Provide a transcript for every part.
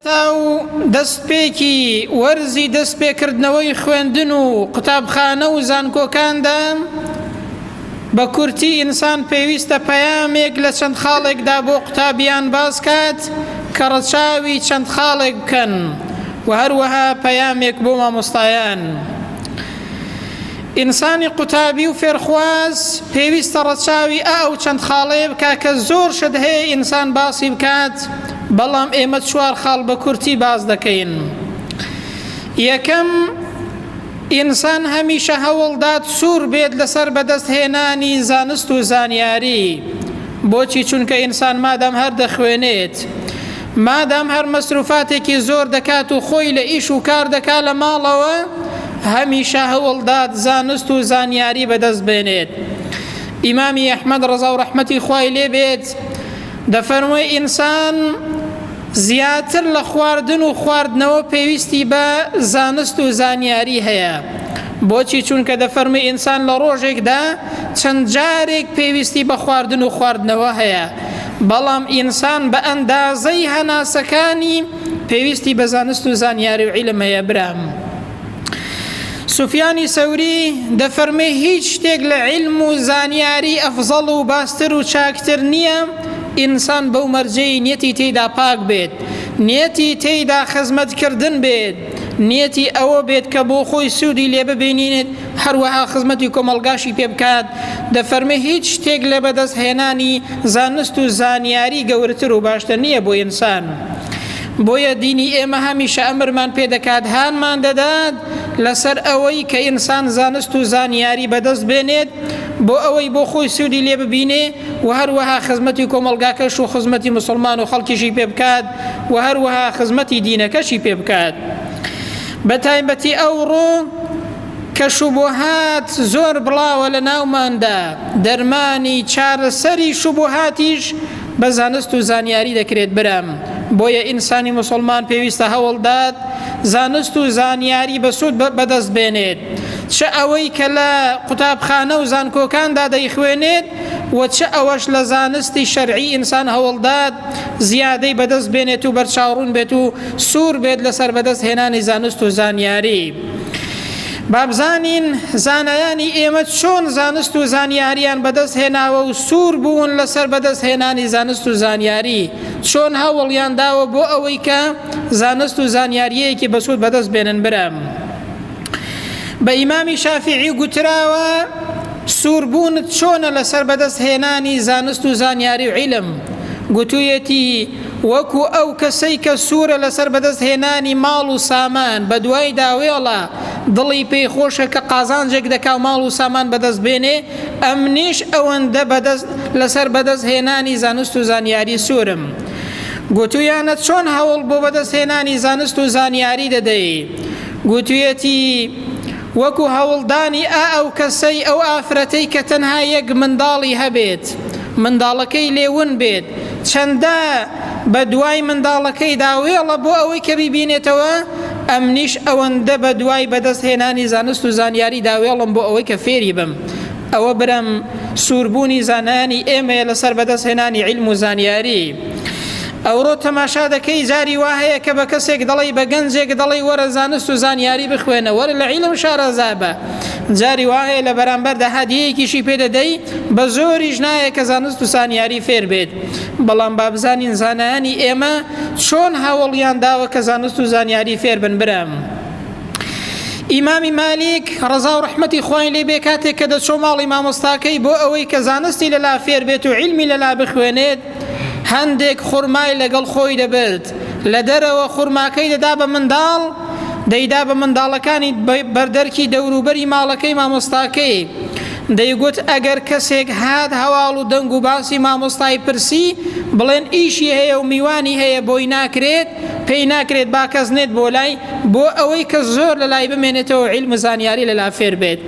تاو دەستپێکی وەرزی دەستپێکردنەوەی خوێندن و قوتابخانە و زانکۆکاندا بە کورتی ئینسان پێویستە پەیامێک لە چەند خاڵێکدا بۆ قوتابیان باس کات کە ڕەچاوی چەند خاڵێک بکەن و هەروەها پەیامێک بۆ مامۆستایان. ئینسانی قوتابی و فێرخواز پێویستە ڕەچاوی ئەو چەند خاڵەیە بکە کە زۆر شت هەیە ئینسان باسی بکات، بەڵام ئێمە چوار خاڵ بە کورتی باز دەکەین. یەکەم، ئینسان هەمیشە هەوڵدات سوور بێت لەسەر بەدەستهێنانی زانست و زانیاری. بۆچی؟ چونکە ئینسان مادام هەر دەخوێنێت، مادام هەر مەسروفاتێکی زۆر دەکات و خۆی لە ئیش و کار دەکات لە ماڵەوە، هەمیشە هەوڵدات زانست و زانیاری بەدەست بێنێت. ئیمامی ئەحمەد ڕەزا و ڕەحمەتی خوای لێ بێت دەفەرمووی ئینسان زیاتر لە خواردن و خواردنەوە پێویستی بە زانست و زانیاری هەیە. بۆچی؟ چونکە دەفەرمووی ئینسان لە ڕۆژێکدا چەند جارێک پێویستی بە خواردن و خواردنەوە هەیە، بەڵام ئینسان بە ئەندازەی هەناسەکانی پێویستی بە زانست و زانیاری و عیلم هەیە. برام سوفیانی سەوری دەفەرمێ هیچ شتێک لە عیلم و زانیاری ئەفزەڵ و باستر و چاکتر نییە ئینسان بەو مەرجەی نیەتی تێیدا پاک بێت، نیەتی تێیدا خزمەتکردن بێت، نیەتی ئەوە بێت کە بۆ خۆی سوودی لێ ببینێت، هەروەها خزمەتی کۆمەڵگاشی پێ بکات. دەفەرمێ هیچ شتێک لە بەدەستهێنانی زانست و زانیاری گەورەتر و باشتر نییە بۆ ئینسان. بۆیە دینی ئێمە هەمیشە ئەمرمان پێ دەکات، هانمان دەدات لەسەر ئەوەی کە ئینسان زانست و زانیاری بەدەست بێنێت بۆ ئەوەی بۆ خۆی سوودی لێ ببینێ و هەروەها خزمەتی کۆمەڵگاکەش و خزمەتی مسلمان و خەڵکیشی پێ بکات و هەروەها خزمەتی دینەکەشی پێ بکات. بە تایبەتی ئەوڕۆ کە شوبهات زۆر بڵاوە لە ناوماندا، دەرمانی چارەسەری شوبهاتیش بە زانست و زانیاری دەکرێت. برام بۆیە ئینسانی مسلمان پێویستە هەوڵدات زانست و زانیاری بەسوود بەدەست بێنێت، چه ئەوەی کە لە قوتابخانە و زانکۆکاندا دەیخوێنێت و چه ئەوەش لە زانستی شەرعی ئینسان هەوڵدات زیادەی بەدەست بێنێت و بەرچاوڕوون بێت و سوور بێت لەسەر بەدەست هێنانی زانست و زانیاری. بابزانین زانایانی ئێمە چۆن زانست و زانیاریان بەدەست هێناوە و سوور بوون لەسەر بەدەست هێنانی زانست و زانیاری، چۆن هەوڵیان داوە بۆ ئەوەی کە زانست و زانیاریەیەکی بەسوود بەدەست بێنن. برام بە ئیمامی شافعی گوتراوە سووربوونت چۆنە لەسەر بەدەست هێنانی زانست و زانیاری و عیلم؟ گوتوویەتی وەکو ئەو کەسەی کە سوورە لەسەر بەدەست هێنانی ماڵ و سامان بە دوای داوێڵە دڵی پێی خۆشە کە قازانجێک دەکا و ماڵ و سامان بەدەست بێنێ، ئەمنیش ئەوەندە لەسەر بەدەست هێنانی زانست و زانیاری سوورم. گوتویانە چۆن هەوڵ بۆ بەدەست هێنانی زانست و زانیاری دەدەی؟ گوتویەتی وەکو هەوڵدانی ئەو کەسەی ئەو ئافرەتەی کە تەنها یەک منداڵی هەبێت، منداڵەکەی لێون بێت، چەندە بە دوای منداڵەکەی داوێڵە بۆ ئەوەی کە بیبینێتەوە، ئەمنیش ئەوەندە بە دوای بەدەست هێنانی زانست و زانیاری داوێڵم بۆ ئەوەی کە فێری بم. ئەوە برم سووربوونی زانانی ئێمە لەسەر بەدەست هێنانی عیلم و زانیاری. ئەوڕۆ تەماشا دەکەی جاری وا هەیە کە بە کەسێک دەڵی بە گەنجێک دەڵی وەرە زانست و زانیاری بخوێنە، وەرە لە عیلم شارەزا بە، جاری وا هەیە لە بەرامبەردا هەدیەیەکیشی پێ دەدەی بە زۆریش نایە کە زانست و زانیاری فێر بێت. بەڵام بابزانین زانایانی ئێمە چۆن هەوڵیان داوە کە زانست و زانیاری فێر بن. برام ئیمامی مالیک ڕەزا و ڕەحمەتی خوای لێ بێ کاتێک کە دەچۆ ماڵی مامۆستاکەی بۆ ئەوەی کە زانستی لەلا فێر بێت و عیلمی لەلا بخوێنێت، هەندێک خوڕمای لەگەڵ خۆی دەبرد، لە دەرەوە خوڕماکەی دەدا بە منداڵ، دەیدا بە منداڵەکانی بەردەرکی دەوروبەری ماڵەکەی مامۆستاکەی، دەیگوت ئەگەر کەسێک هات هەواڵ و دەنگ و باسی مامۆستای پرسی بڵێن ئیشی هەیە و میوانی هەیە بۆی ناکرێت، پێی ناکرێت با کەس نێت بۆ لای، بۆ ئەوەی کە زۆر لە لای بمێنێتەوە عیلم و زانیاری لەلا فێر بێت.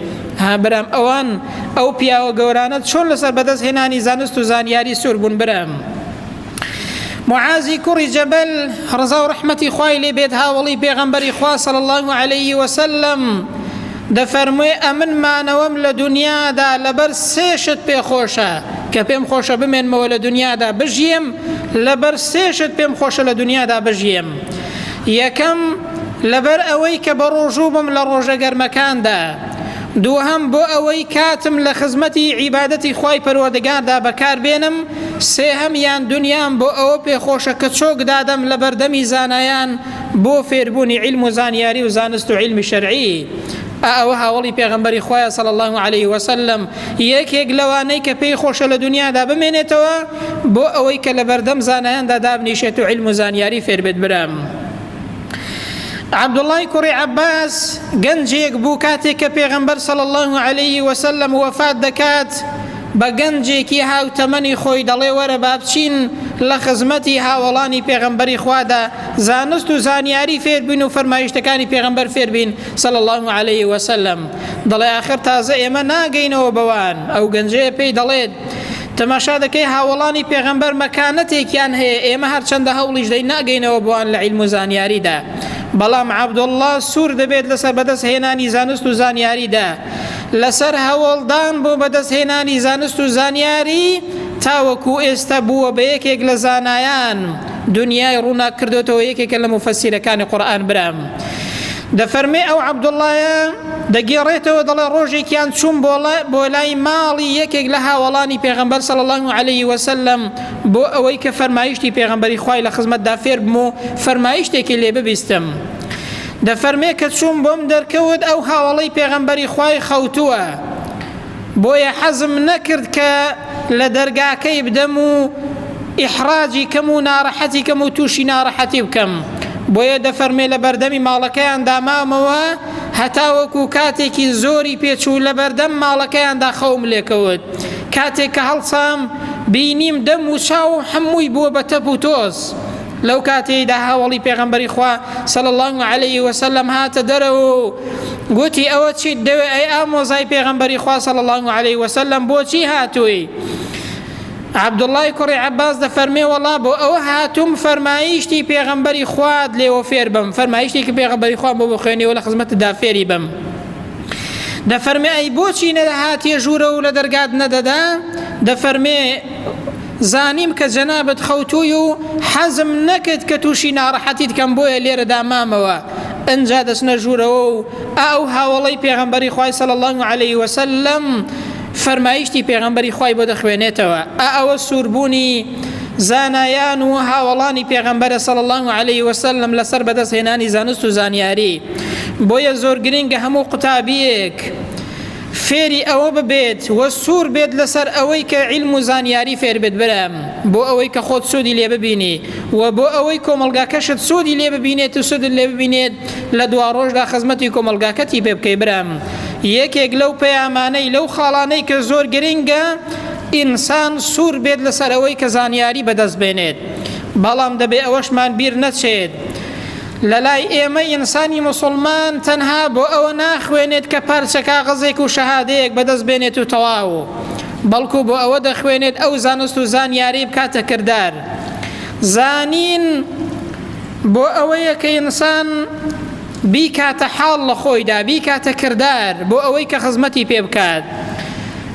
برام ئەوان ئەو پیاوە گەورانە چۆن لەسەر بەدەست هێنانی زانست و زانیاری سوور بوون. برام معازی کوڕی جەبەل ڕەزا و ڕەحمەتی خوای لێ بێت هاوڵی پێغەمبەری خوا صلی الله علیه وسلم دەفەرموێ ئەمنمانەوەم لە دنیادا لەبەر سێ شت پێخۆشە کە پێم خۆشە بمێنمەوە لە دنیادا بژیم، لەبەر سێ شت پێم خۆشە لە دنیادا بژیم. یەکەم لەبەر ئەوەی کە بە ڕۆژوو بم لە ڕۆژە گەرمەکاندا، دووهەم بۆ ئەوەی کاتم لە خزمەتی عیبادەتی خوای پەروەردگاردا بەکار بێنم، سێهەم یان دنیام بۆ ئەوە پێخۆشە کە چۆک دادەم لە بەردەمی زانایان بۆ فێربوونی عیلم و زانیاری و زانست و عیلمی شەرعی. ئەوە هاوڵی پێغەمبەری خوایە صلی الله علیه وسلم، یەکێک لەوانەی کە پێی خۆشە لە دنیادا بمێنێتەوە بۆ ئەوەی کە لە بەردەم زانایاندا دابنیشێت و عیلم و زانیاری فێر بێت. برام عەبدوڵڵای کوڕی عەباس گەنجێک بوو کاتێک کە پێغەمبەر صلی الله علیه وسلم وەفات دەکات، بە گەنجێکی هاوتەمەنی خۆی دەڵێ وەرە با بچین لە خزمەتی هاوڵانی پێغەمبەری خوادا زانست و زانیاری فێر بین و فەرمایشتەکانی پێغەمبەر فێر بین صلی الله علیه وسلم. دەڵێ ئاخر تازە ئێمە ناگەینەوە بەوان. ئەو گەنجەیە پێی دەڵێت تەماشا دەکەی هاوڵانی پێغەمبەر مەکانەتێکیان هەیە، ئێمە هەرچەندە هەوڵیش دەی ناگەینەوە بۆوان لە عیلم و زانیاریدا، بەڵام عەبدوڵڵا سوور دەبێت لەسەر بەدەستهێنانی زانست و زانیاریدا، لەسەر هەوڵدان بۆ بەدەستهێنانی زانست و زانیاری تاوەکو ئێستا بووە بە یەکێک لە زانایان دنیای ڕوونا کردوێتەوە یەکێکە لە مفەسیرەکانی قورئان. برام دەفەرمێ ئەو عەبدوڵڵایە دەگێڕێتەوە دەڵێ ڕۆژێکیان چوون بۆ لای ماڵی یەکێک لە هاوڵانی پێغەمبەر صلی الله علیه وسلم بۆ ئەوەی کە فەرمایشتی پێغەمبەری خوای لە خزمەتدا فێر بم و فەرمایشتێکی لێ ببیستم. دەفەرمێ کە چوون بۆم دەرکەوت ئەو هاوڵەی پێغەمبەری خوای خەوتووە، بۆیە حەزم نەکرد کە لە دەرگاکەی بدەم و ئیحراجی کەم و ناڕەحەتی کەم و تووشی ناڕەحەتی بکەم، بۆیە دەفەرمێ لە بەردەمی ماڵەکەیان دامامەوە هەتاوەکو کاتێکی زۆری پێچوو لە بەردەم ماڵەکەیاندا خەوم لێکەوت. کاتێک کە هەڵسام بینیم دەم و چاو هەمووی بووە بە تەپ و تۆز. لەو کاتێدا هاوڵی پێغەمبەری خوا صلی الله علیه وسلم هاتە دەرەوە گوتی ئەوە چیت دەوێ ئەی ئامۆزای پێغەمبەری خوا صلی الله علیه وسلم بۆچی هاتووی؟ عەبدوڵڵای کوڕی عەباس دەفەرمێ وەڵا بۆ ئەوە هاتووم فەرمایشتی پێغەمبەری خوات لێوە فێر بم، فەرمایشتێکی پێغەمبەری خوا بۆ بخوێنیەوە لە خزمەتدا فێری بم. دەفەرمێ ئەی بۆچی نەهاتیە ژوورە و لە دەرگات نەدەدا؟ دەفەرمێ زانیم کە جەنابەت خەوتووی و حەزم نەکرد کە تووشی ناڕەحەتیت کەم، بۆیە لێرە دامامەوە. ئەنجا دەچنە ژوورەوە و ئەو هاوڵەی پێغەمبەری خوای صلی الله علیه وسلم فەرمایشتی پێغەمبەری خوای بۆ دەخوێنێتەوە. ئەوە سووربوونی زانایان و هاوڵانی پێغەمبەرە صلی الله علیه وسلم لەسەر بەدەستهێنانی زانست و زانیاری. بۆیە زۆر گرنگە هەموو قوتابیەک فێری ئەوە ببێت و سوور بێت لەسەر ئەوەی کە عیلم و زانیاری فێر بێت. برام بۆ ئەوەی کە خۆت سوودی لێ ببینی و بۆ ئەوەی کۆمەڵگاکەشت سوودی لێ ببینێت و سوودت لێ ببینێت لە دوا ڕۆژدا خزمەتی کۆمەڵگاکەتی پێ بکەی. برام یەکێک لەو پەیامانەی لەو خاڵانەی کە زۆر گرنگە ئینسان سوور بێت لەسەر ئەوەی کە زانیاری بەدەست بێنێت، بەڵام دەبێ ئەوەشمان بیر نەچێت لەلای ئێمە ئینسانی موسڵمان تەنها بۆ ئەوە ناخوێنێت کە پارچە کاغەزێک و شەهادەیەک بەدەست بێنێت و تەواو، بەڵکو بۆ ئەوە دەخوێنێت ئەو زانست و زانیاری بکاتە کردار. زانین بۆ ئەوەیە کە ئینسان بیکاتە حاڵ لە خۆیدا، بیکاتە کردار بۆ ئەوەی کە خزمەتی پێ بکات.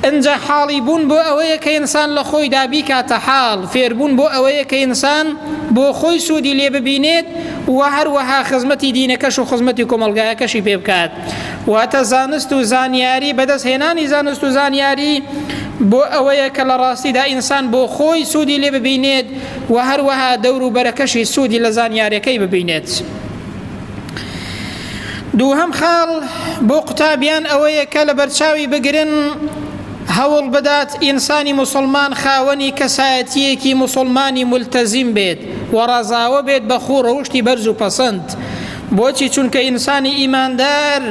ئەنجا حاڵی بوون بۆ ئەوەیە کە ئینسان لە خۆیدا بیکاتە حاڵ، فێربوون بۆ ئەوەیە کە ئینسان بۆ خۆی سوودی لێ ببینێت و هەروەها خزمەتی دینەکەش و خزمەتی کۆمەڵگایەکەشی پێ بکات. واتە زانست و زانیاری بەدەستهێنانی زانست و زانیاری بۆ ئەوەیە کە لە ڕاستیدا ئینسان بۆ خۆی سوودی لێ ببینێت و هەروەها دەور و بەرەکەشی سوودی لە زانیاریەکەی ببینێت. دووهەم خاڵ بۆ قوتابیان ئەوەیە کە لە بەرچاوی بگرن هەوڵ بدات ئینسانی موسڵمان خاوەنی کەسایەتیەکی موسڵمانی ملتەزیم بێت و ڕازاوە بێت بە خوو ڕەوشتی بەرز و پەسەند. بۆچی؟ چونکە ئینسانی ئیماندار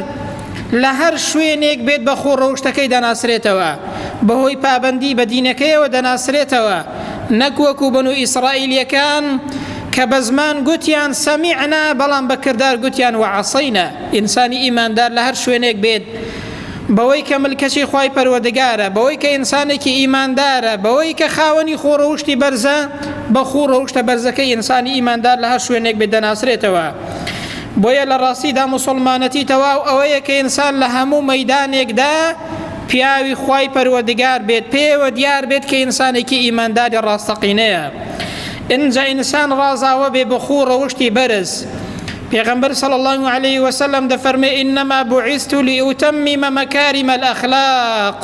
لە هەر شوێنێک بێت بە خوو ڕەوشتەکەی دەناسرێتەوە، بەهۆی پابەندی بە دینەکەیەوە دەناسرێتەوە، نەکوەکو بەنو ئیسرائیلیەکان کە بە زمان گوتیان سەمیعنا بەڵام بە کردار گوتیان وعەسەینە. ئینسانی ئیماندار لە هەر شوێنێک بێت بەوەی کە ملکەچی خوای پەروەردگارە، بەوەی کە ئینسانێکی ئیماندارە، بەوەی کە خاوەنی خۆڕەوشتی بەرزە، بە خوڕەوشتە بەرزەکەی ئینسانی ئیماندار لە هەر شوێنێک بێت دەناسرێتەوە. بۆیە لە ڕاستیدا موسڵمانەتی تەواو ئەوەیە کە ئینسان لە هەموو مەیدانێکدا پیاوی خوای پەروەردگار بێت، پێوە دیار بێت کە ئینسانێکی ئیمانداری ڕاستەقینەیە. ئینجا ئینسان ڕازاوە بێ بە خوڕەوشتی بەرز پێغەمبەر صلی الله عليه وسلم دەفەرمێ إنما بعثت لأتمم مكارم الأخلاق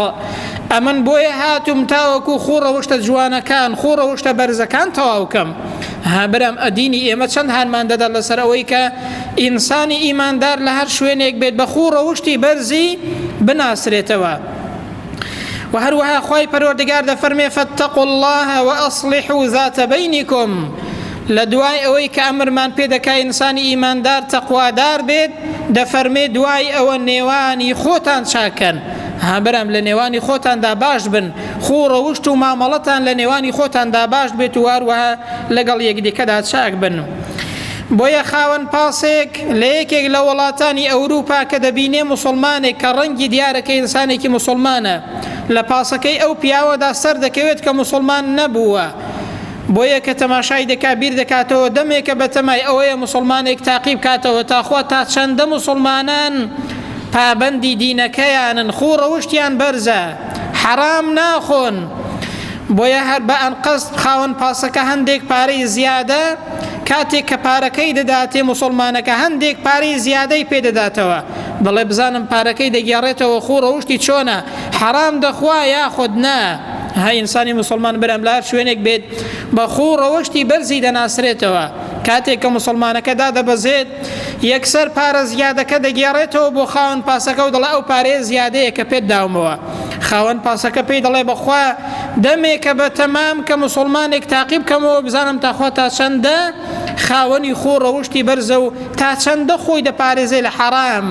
ئەمن بۆیە هاتووم تاوەکو خوڕەوشتە جوانەکان خوڕەوشتە بەرزەکان تەواوکەم. برام ئەدینی ئێمە چەند هانمان دەدا لەسەر ئەوەی کە ئینسانی ئیماندار لە هەر شوێنێک بێت بە خوڕەوشتی بەرزی بناسرێتەوە. و هەروەها خوای پەروەردگار دەفەرمێ فاتقوا الله وأصلحوا ذات بينكم لە دوای ئەوەی کە ئەمرمان پێ دەکای ئینسانی ئیماندار تەقوادار بێت دەفەرمێ دوای ئەوە نێوانی خۆتان چاکەن. بەرام لە نێوانی خۆتاندا باش بن خوڕەوشت و مامەڵەتان لە نێوانی خۆتاندا باش بێت و هەروەها لەگەڵ یەکدیکەدا چاک بن. بۆیە خاوەن پاسێک لە یەکێک لە وڵاتانی ئەوروپا کە دەبینێ مسلمانێک کە ڕەنگی دیارەکە ئینسانێکی مسلمانە لە پاسەکەی ئەو پیاوەدا سەر دەکەوێت کە مسلمان نەبووە، بۆیە کە تەماشای دەکا بیر دەکاتەوە دەمێکە بەتەمای ئەوەیە مسلمانێک تاقیب کاتەوە تاخوا تا چەندە مسلمانان پابەندی دینەکەیانن خوڕەوشتیان بەرزە حرام ناخۆن. بۆیە هەر بە ئەنقەست خاوەن پاسەکە هەندێک پارەی زیادە کاتێک کە پارەکەی دەداتێ مسلمانەکە هەندێک پارەی زیادەی پێدەداتەوە دەڵێ بزانم پارەکەی دەگێڕێتەوە خوڕەوشتی چۆنە حرام دەخوا یاخود نا. ئینسانی مسلمان بەرەم لە هەر شوێنێک بێت بە خوڕەوشتی بەرزی دەناسرێتەوە. کاتێک کە مسلمانەکەدا دەبەزێت یەکسەر پارە زیادەکە دەگێڕێتەوە بۆ خاوەن پاسەکە و دەڵێ ئەو پارەیە زیادەیە کە پێت داومەوە. خاوەن پاسەکە پێی دەڵێ بەخوا دەمێکە بە تەمام کە مسلمانێک تاقیب کەمەوە بزانم تاخوا تا چەندە خاوەنی خوڕەوشتی بەرزە و تا چەندە خۆی دەپارێزێ لە حرام.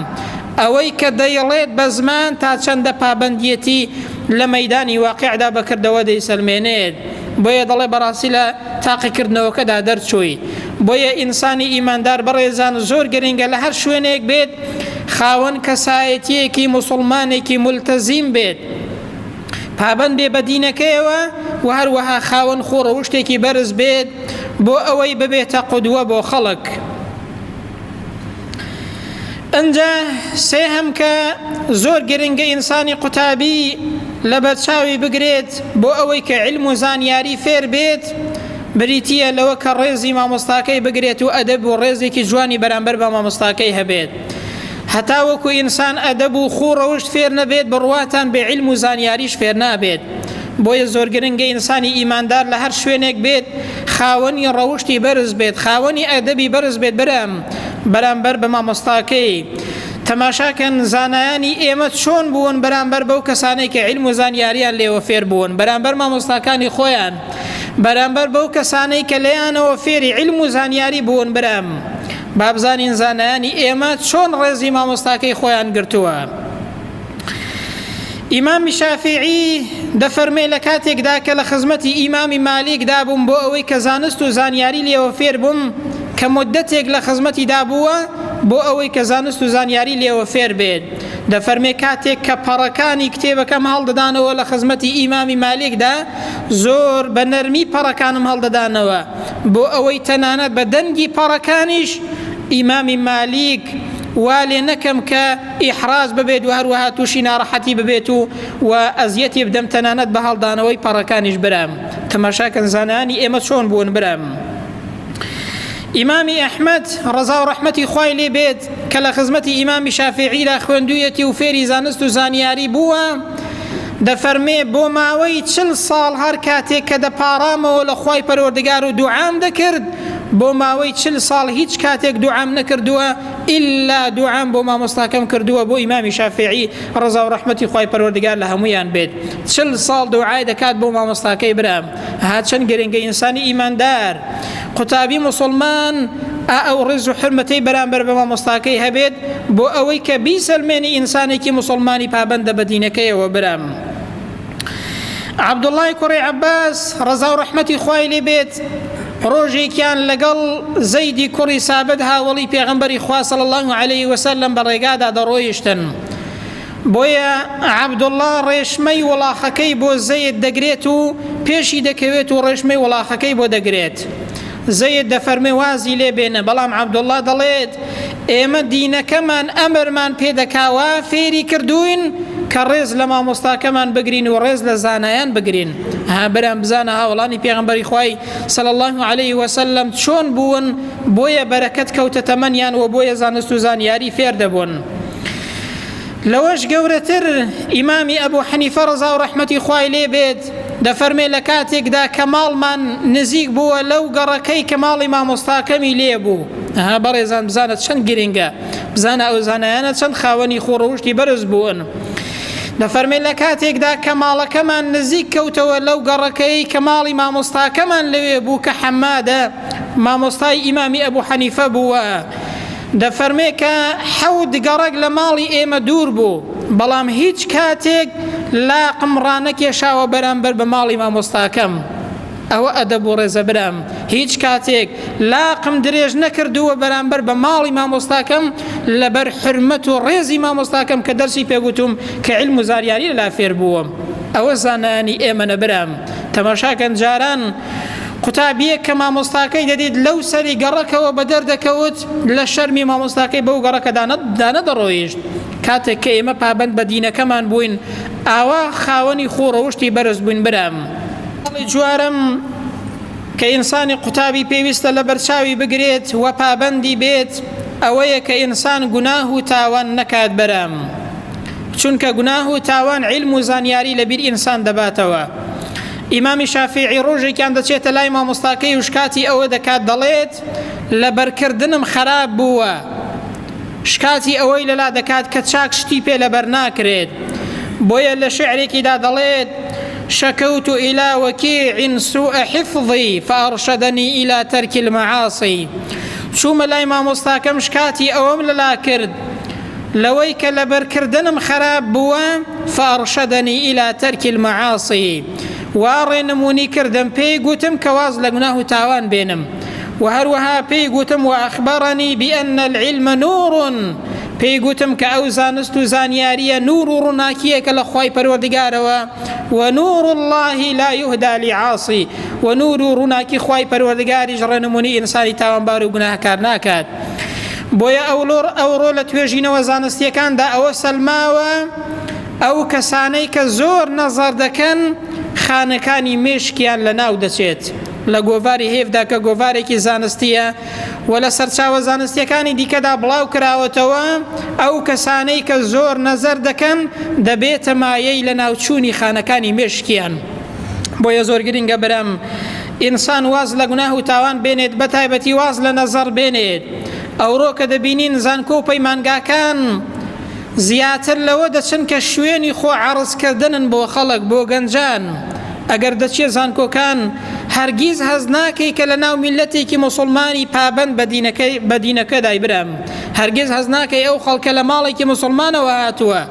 ئەوەی کە دەیڵێت بە زمان تا چەندە پابەندیەتی لە مەیدانی واقعدا بەکردەوە دەیسەلمێنێت. بۆیە دەڵێ بەڕاستی لە تاقیکردنەوەکەدا دەرچووی. بۆیە ئینسانی ئیماندار بەڕێزان زۆر گرنگە لە هەر شوێنێک بێت خاوەن کەسایەتیەکی مسلمانێکی ملتەزیم بێت پابەند بێ بە دینەکەیەوە و هەروەها خاوەن خوڕەوشتێکی بەرز بێت بۆ ئەوەی ببێتە قودوە بۆ خەڵک. ئەنجا سێهەم کە زۆر گرنگە ئینسانی قوتابی لە بەرچاوی بگرێت بۆ ئەوەی کە علم و زانیاری فێر بێت بریتیە لەوە کە ڕێزی مامۆستاکەی بگرێت و ئەدەب و ڕێزێکی جوانی بەرامبەر بە مامۆستاکەی هەبێت. هەتا وەکو ئینسان ئەدەب و خوڕەوشت فێر نەبێت بڕواتان بێ علم و زانیاریش فێر نابێت. بۆیە زۆر گرنگە ئینسانی ئیماندار لە هەر شوێنێک بێت خاوەنی ڕەوشتی بەرز بێت خاوەنی ئەدەبی بەرز بێت بەرامبەر بە مامۆستاکەی. تەماشاکەن زانایانی ئێمە چۆن بوون بەرامبەر بەو کەسانەی کە علم و زانیاریان لێوە فێر بوون بەرامبەر مامۆستاکانی خۆیان بەرامبەر بەو کەسانەی کە لەیانەوە فێری علم و زانیاری بوون. بابزانین زانایانی ئێمە چۆن ڕێزی مامۆستاکەی خۆیان گرتووە. ئیمامی شافعی دەفەرمێ لە کاتێکدا کە لە خزمەتی ئیمامی مالیکدا بووم بۆ ئەوەی کە زانست و زانیاری لێوە فێر بووم کە مدەتێک لە خزمەتی دابووە بۆ ئەوەی کە زانست و زانیاری لێوە فێر بێت. دەفەرمێ کاتێک کە پەڕەکانی کتێبەکەم هەڵدەدانەوە لە خزمەتی ئیمامی مالیکدا زۆر بە نەرمی پەڕەکانم هەڵدەدانەوە بۆ ئەوەی تەنانەت بە دەنگی پەڕەکانیش ئیمامی مالیک وا لێ نەکەم کە ئیحراز ببێت و هەروەها تووشی ناڕەحەتی ببێت و ئەزیەتی بدەم تەنانەت بە هەڵدانەوەی پەڕەکانیش برام. تەماشاکەن زانانی ئێمە چۆن بوون برام. ئیمامی ئەحمەد ڕەزا و ڕەحمەتی خوای لێ بێت کە لە خزمەتی ئیمامی شافعیدا خوێندوویەتی و فێری زانست و زانیاری بووە دەفەرمێ بۆ ماوەی 40 ساڵ هەر کاتێک کە دەپاڕامەوە لە خوای پەروەردگار و دوعام دەکرد بۆ ماوەی 40 ساڵ هیچ کاتێک دوعام نەکردووە ئیلا دوعام بۆ مامۆستاکەم کردووە بۆ ئیمامی شافعی ڕەزا و ڕەحمەتی خوای پەروەردگار لە هەمویان بێت. 40 ساڵ دوعای دەکات بۆ مامۆستاکەی برام. چەند گرنگە ئینسانی ئیماندار قوتابی مسلمان ئەو ڕێز و حرمەتەی بەرامبەر بە مامۆستاکەی هەبێت بۆ ئەوەی کە بیسەلمێنی ئینسانێکی مسلمانی پابەندە بە دینەکەیەوە برام. عەبدوڵڵای کوڕی عەباس ڕەزا و ڕەحمەتی خوای لێ بێت ڕۆژێکیان لەگەڵ زەیدی کوڕی سابت هاوڵی پێغەمبەری خوا صلی الله علیه وسلم بە ڕێگادا دەڕۆیشتن. بۆیە عەبدوڵڵا ڕێشمەی وڵاخەکەی بۆ زەید دەگرێت و پێشی دەکەوێت و ڕێشمەی وڵاخەکەی بۆ دەگرێت. زەید دەفەرمێ وازی لێ بێنە بەڵام عەبدوڵڵا دەڵێت ئێمە دینەکەمان ئەمرمان پێدەکاوە فێری کردوین کە ڕێز لە مامۆستاکەمان بگرین و ڕێز لە زانایان بگرین. بەرام بزانە هاوڵانی پێغەمبەری خوای صلی الله علیه وسلم چۆن بوون بۆیە بەرەکەت کەوتە تەمەنیان و بۆیە زانست و زانیاری فێر دەبوون. لەوەش گەورەتر ئیمامی ئەبوو حەنیفە ڕەزا و ڕەحمەتی خوای لێ بێت دەفەرمێ لە کاتێکدا کە ماڵمان نزیک بووە لەو گەڕەکەی کە ماڵی مامۆستاکەمی لێ بوو. بەڕێزان بزانە چەند گرنگە، بزانە ئەو زانایانە چەند خاوەنی خۆڕەوشتی بەرز بوون. دەفەرمێ لە کاتێکدا کە ماڵەکەمان نزیک کەوتەوە لەو گەڕەکەی کە ماڵی مامۆستاکەمان لەوێ بوو کە حەمادە مامۆستای ئیمامی ئەبوو حەنیفە بووە، دەفەرمێ کە 7 گەڕەک لە ماڵی ئێمە دوور بوو، بەڵام هیچ کاتێک لاقم ڕانەکێشاوە بەرامبەر بە ماڵی مامۆستاکەم. ئەوە ئەدەب و ڕێزە برام، هیچ کاتێک لاقم درێژ نەکردووە بەرامبەر بە ماڵی مامۆستاکەم لەبەر حرمەت و ڕێزی مامۆستاکەم کە دەرسی پێگوتم کە علم و زانیاری لەلا فێر بووم. ئەوە زانانی ئێمەنە برام. تەماشاکەن جاران قوتابیەک کە مامۆستاکەی دەدێت لەو سەری گەڕەکەوە بە دەردەکەوت لە شەرمی مامۆستاکەی بەو گەڕەکە دانەدەڕۆیشت. کاتێک کە ئێمە پابەند بە دینەکەمان بووین ئاوا خاوەنی خۆڕەوشتی بەرز بووین برام. جوارم کە ئینسانی قوتابی پێویستە لە بەرچاوی بگرێت و پابەندی بێت ئەوەیە کە ئینسان گوناه و تاوان نەکات بەرام، چونکە گوناه و تاوان علم و زانیاری لەبیر ئینسان دەباتەوە. ئیمامی شافعی ڕۆژێکیان دەچێتە لای مامۆستاکەی و شکاتی ئەوە دەکات، دەڵێت لە بەرکردنم خراپ بووە، شکاتی ئەوەی لەلا دەکات کە چاک شتی پێ لەبەر ناکرێت. بۆیە لە شعرێکیدا دەڵێت شكوت إلى وكيع سوء حفظي فأرشدني إلى ترك المعاصي. شو ملاي مامۆستاکەم شکاتی ئەوەم لەلا کرد لەوەی کە لەبەرکردنم خراپ بووە فأرشدني إلى ترك المعاصي، واڕێنمونی کردم، پێی گوتم کە واز لە گوناه و تاوان بێنم، و هەروەها پێی گوتم وأخبرني بأن العلم نور، پێی گوتم کە ئەو زانست و زانیاریە نور و ڕووناکیەکە لە خوای پەروەردگارەوە، و نور الله لا يهدى لعاصي، و نور و ڕووناکی خوای پەروەردگاریش ڕێنمونی ئینسانی تاوانبار و گوناهکار ناکات. بۆیە ئەوڕۆ لە توێژینەوە زانستیەکاندا ئەوە سەلماوە ئەو کەسانەی کە زۆر نەزەر دەکەن خانەکانی مێشکیان لە ناو دەچێت لە گۆڤاری هێفدا کە گۆڤارێکی زانستیە و لە سەرچاوە زانستیەکانی دیکەدا بڵاو کراوەتەوە ئەو کەسانەی کە زۆر نەزەر دەکەن دەبێتە مایەی لە ناوچوونی خانەکانی مێشکیان. بۆیە زۆر گرنگە برام ئینسان واز لە گوناه و تاوان بێنێت، بە تایبەتی واز لە نەزەر بێنێت. ئەوڕۆ کە دەبینین زانکۆ و پەیمانگاکان زیاتر لەوە دەچن کە شوێنی خۆ عەرزکردنن بۆ خەڵک، بۆ گەنجان. ئەگەر دەچێت زانکۆکان هەرگیز هەز ناکەی کە لە ناو میلەتێکی موسڵمانی پابەند بە دینەکەدای برام، هەرگیز هەز ناکەی ئەو خەڵکە لە ماڵێکی موسڵمانەوە هاتووە،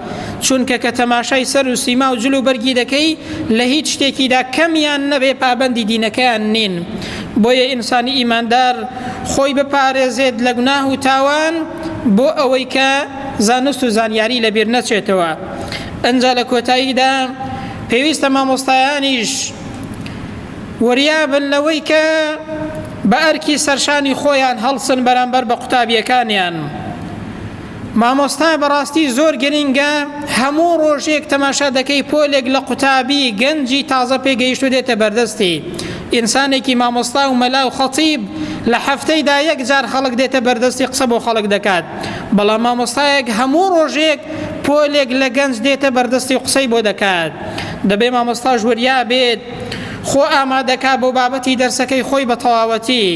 چونکە کە تەماشای سەر و سیما و جل و بەرگی دەکەی لە هیچ شتێکیدا کەمیان نەبێ پابەندی دینەکەیان نین. بۆیە ئینسانی ئیماندار خۆی بپارێزێت لە گوناه و تاوان بۆ ئەوەی کە زانست و زانیاری لەبیر نەچێتەوە. ئەنجا لە کۆتاییدا پێویستە مامۆستایانیش وریابن لەوەی کە بە ئەرکی سەرشانی خۆیان هەڵسن بەرامبەر بە قوتابیەکانیان. مامۆستا بەڕاستی زۆر گرنگە هەموو ڕۆژێک تەماشا دەکەی پۆلێک لە قوتابی گەنجی تازە پێگەیشت و دێتە بەردەستی. ئینسانێکی مامۆستا و مەلا و خەتیب لە هەفتەیدا یەک جار خەڵک دێتە بەردەستی قسە بۆ خەڵک دەکات، بەڵام مامۆستایەک هەموو ڕۆژێک پۆلێک لە گەنج دێتە بەردەستی قسەی بۆ دەکات. دەبێ مامۆستاش وریا بێت خۆ ئامادەکا بۆ بابەتی دەرسەکەی خۆی بە تەواوەتی،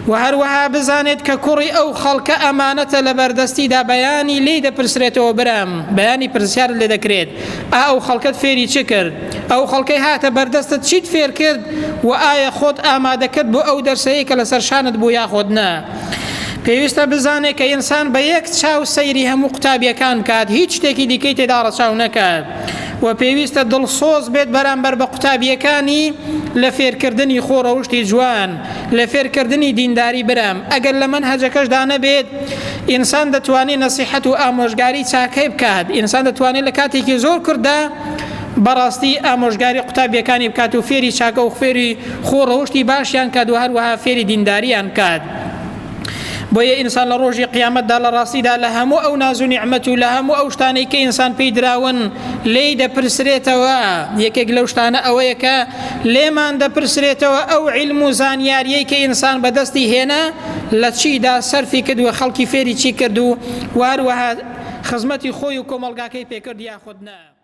و هەروەها بزانێت کە کوڕی ئەو خەڵکە ئەمانەتە لە بەردەستیدا بەیانی لێ دەپرسرێتەوە برام، بەیانی پرسیار لێ دەکرێت ئەو خەڵکەت فێری چ کرد، ئەو خەڵکەی هاتە بەردەستت چیت فێر کرد، و ئایا خۆت ئامادەکرد بۆ ئەو دەرسەیە کە لەسەر شانت بوو یاخۆت نا. پێویستە بزانێت کە ئینسان بە یەک چاو سەیری هەموو قوتابیەکان کات، هیچ شتێکی دیکەی تێدا ڕەچاو نەکات، و پێویستە دڵسۆز بێت بەرامبەر بە قوتابیەکانی لە فێرکردنی خۆڕەوشتی جوان، لە فێرکردنی دینداری برام. ئەگەر لە مەنهەجەکەشدا نەبێت ئینسان دەتوانێت نەسیحەت و ئامۆژگاری چاکەی بکات، ئینسان دەتوانێت لە کاتێکی زۆر کورتدا بەڕاستی ئامۆژگاری قوتابیەکانی بکات و فێری چاکە و فێری خۆڕەوشتی باشیان کات و هەروەها فێری دینداریان کات. بۆیە ئینسان لە ڕۆژی قیامەتدا لە ڕاستیدا لە هەموو ئەو ناز و نیعمەت و لە هەموو ئەو شتانەی کە ئینسان پێی دراون لێی دەپرسرێتەوە. یەکێک لەو شتانە ئەوەیە کە لێمان دەپرسرێتەوە ئەو عیلم و زانیاریەی کە ئینسان بەدەستی هێنا لە چیدا سەرفی کردووە، خەڵکی فێری چی کرد و واروەها خزمەتی خۆی و کۆمەڵگاکەی پێکرد یاخود نا.